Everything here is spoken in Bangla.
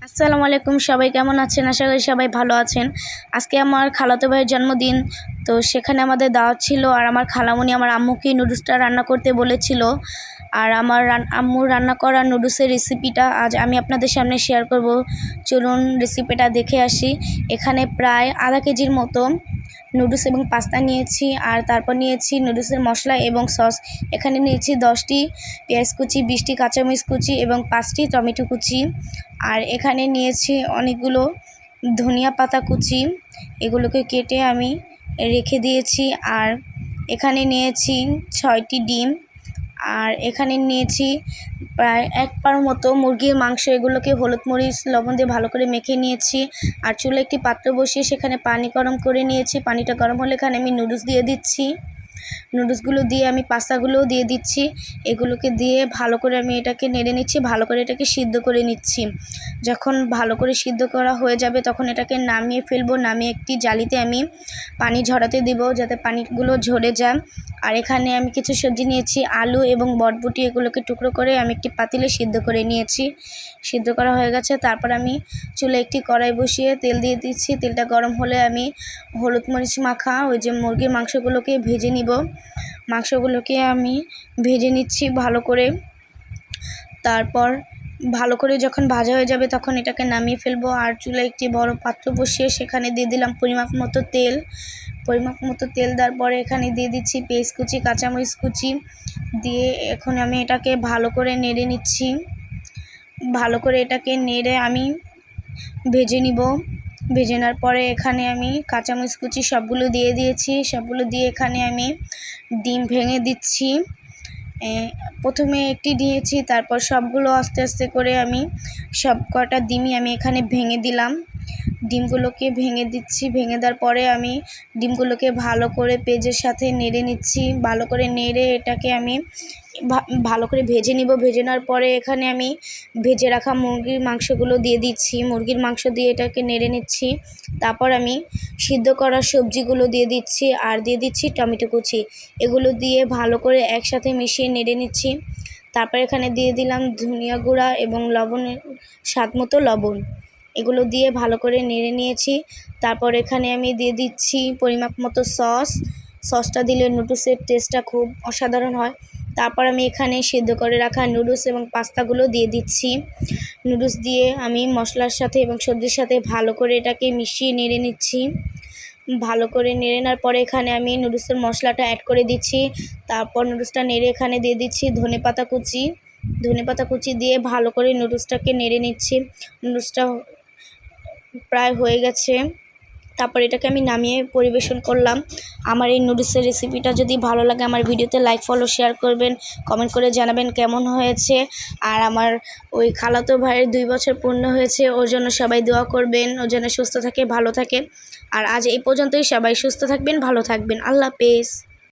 আসসালামু আলাইকুম, সবাই কেমন আছেন? আশা করি সবাই ভালো আছেন। আজকে আমার খালাতো ভাইয়ের জন্মদিন, তো সেখানে আমাদের দাওয়াত ছিল। আর আমার খালামণি আমার আম্মুকে নুডলসটা রান্না করতে বলেছিল। আর আমার আম্মুর রান্না করা নুডলসের রেসিপিটা আজ আমি আপনাদের সামনে শেয়ার করব। চলুন রেসিপিটা দেখে আসি। এখানে প্রায় আধা কেজির মতো নুডলস এবং পাস্তা নিয়েছি, আর তারপর নিয়েছি নুডলসের মশলা এবং সস। এখানে নিয়েছি 10টি পেঁয়াজ কুচি, 20টি কাঁচামরিচ কুচি এবং 5টি টমেটো কুচি। আর এখানে নিয়েছি অনেকগুলো ধনিয়া পাতা কুচি, এগুলোকে কেটে আমি রেখে দিয়েছি। আর এখানে নিয়েছি 6টি ডিম। আর এখানে নিয়েছি প্রায় 1 পাউর মতো মুরগির মাংস, এগুলোকে হলুদ মরিচ লবণ দিয়ে ভালো করে মেখে নিয়েছি। আর চুলায় একটি পাত্র বসিয়ে সেখানে পানি গরম করে নিয়েছি। পানিটা গরম হলে এখানে আমি নুডলস দিয়ে দিচ্ছি। নুডলসগুলো দিয়ে আমি পাস্তাগুলোও দিয়ে দিচ্ছি। এগুলোকে দিয়ে ভালো করে আমি এটাকে নেড়ে নিচ্ছি, ভালো করে এটাকে সিদ্ধ করে নিচ্ছি। যখন ভালো করে সিদ্ধ করা হয়ে যাবে তখন এটাকে নামিয়ে ফেলবো। নামিয়ে একটি জালিতে আমি পানি ঝরাতে দিব যাতে পানিগুলো ঝরে যায়। আর এখানে আমি কিছু সবজি নিয়েছি, আলু এবং বরবটি, এগুলোকে টুকরো করে আমি একটি পাতিলে সিদ্ধ করে নিয়েছি। সিদ্ধ করা হয়ে গেছে। তারপর আমি চুলে একটি কড়াই বসিয়ে তেল দিয়ে দিচ্ছি। তেলটা গরম হলে আমি হলুদ মরিচ মাখা ওই যে মুরগির মাংসগুলোকে ভেজে নিব। মাংসগুলোকে আমি ভেজে নিচ্ছি ভালো করে। তারপর ভালো করে যখন ভাজা হয়ে যাবে তখন এটাকে নামিয়ে ফেলবো। আর চুলায় একটি বড় পাত্র বসিয়ে সেখানে দিয়ে দিলাম পরিমাপ মতো তেল। দেওয়ার পরে এখানে দিয়ে দিচ্ছি পেঁয়াজ কুচি, কাঁচামরিচ কুচি দিয়ে এখন আমি এটাকে ভালো করে নেড়ে নিচ্ছি। ভালো করে এটাকে নেড়ে আমি ভেজে নিব। ভেজে নেওয়ার পরে এখানে আমি কাঁচামরিচ কুচি সবগুলো দিয়ে দিয়েছি। সবগুলো দিয়ে এখানে আমি ডিম ভেঙে দিচ্ছি। প্রথমে একটি দিয়েছি, তারপর সবগুলো আস্তে আস্তে করে আমি সব কটা ডিমই আমি এখানে ভেঙে দিলাম। ডিমগুলোকে ভেঙে দিচ্ছি। ভেঙে দেওয়ার পরে আমি ডিমগুলোকে ভালো করে পেঁয়াজের সাথে নেড়ে নিচ্ছি। ভালো করে নেড়ে এটাকে আমি ভালো করে ভেজে নিব। ভেজে নেওয়ার পরে এখানে আমি ভেজে রাখা মুরগির মাংসগুলো দিয়ে দিচ্ছি। মুরগির মাংস দিয়ে এটাকে নেড়ে নিচ্ছি। তারপর আমি সিদ্ধ করা সবজিগুলো দিয়ে দিচ্ছি আর দিয়ে দিচ্ছি টমেটো কুচি। এগুলো দিয়ে ভালো করে একসাথে মিশিয়ে নেড়ে নিচ্ছি। তারপর এখানে দিয়ে দিলাম ধনিয়া গুঁড়া এবং লবণের স্বাদ মতো লবণ। এগুলো দিয়ে ভালো করে নেড়ে নিয়েছি। তারপর এখানে আমি দিয়ে দিচ্ছি পরিমাপ মতো সসটা দিলে নুডলসের টেস্টটা খুব অসাধারণ হয়। তারপর আমি এখানে সিদ্ধ করে রাখা নুডলস এবং পাস্তাগুলো দিয়ে দিচ্ছি। নুডলস দিয়ে আমি মশলার সাথে এবং সবজির সাথে ভালো করে এটাকে মিশিয়ে নেড়ে নিচ্ছি। ভালো করে নেড়ে নেওয়ার পরে এখানে আমি নুডলসের মশলাটা অ্যাড করে দিচ্ছি। তারপর নুডলসটা নেড়ে এখানে দিয়ে দিচ্ছি ধনেপাতা কুচি দিয়ে ভালো করে নুডলসটাকে নেড়ে নিচ্ছি। নুডলসটা প্রায় হয়ে গেছে। তারপর এটাকে আমি নামিয়ে পরিবেশন করলাম। আমার এই নুডলসের রেসিপিটা যদি ভালো লাগে আমার ভিডিওতে লাইক ফলো শেয়ার করবেন, কমেন্ট করে জানাবেন কেমন হয়েছে। আর আমার ওই খালাতো ভাইয়ের 2 বছর পূর্ণ হয়েছে, ওর জন্য সবাই দোয়া করবেন, ও যেন সুস্থ থাকে, ভালো থাকে। আর আজ এই পর্যন্তই। সবাই সুস্থ থাকবেন, ভালো থাকবেন। আল্লাহ হাফেজ।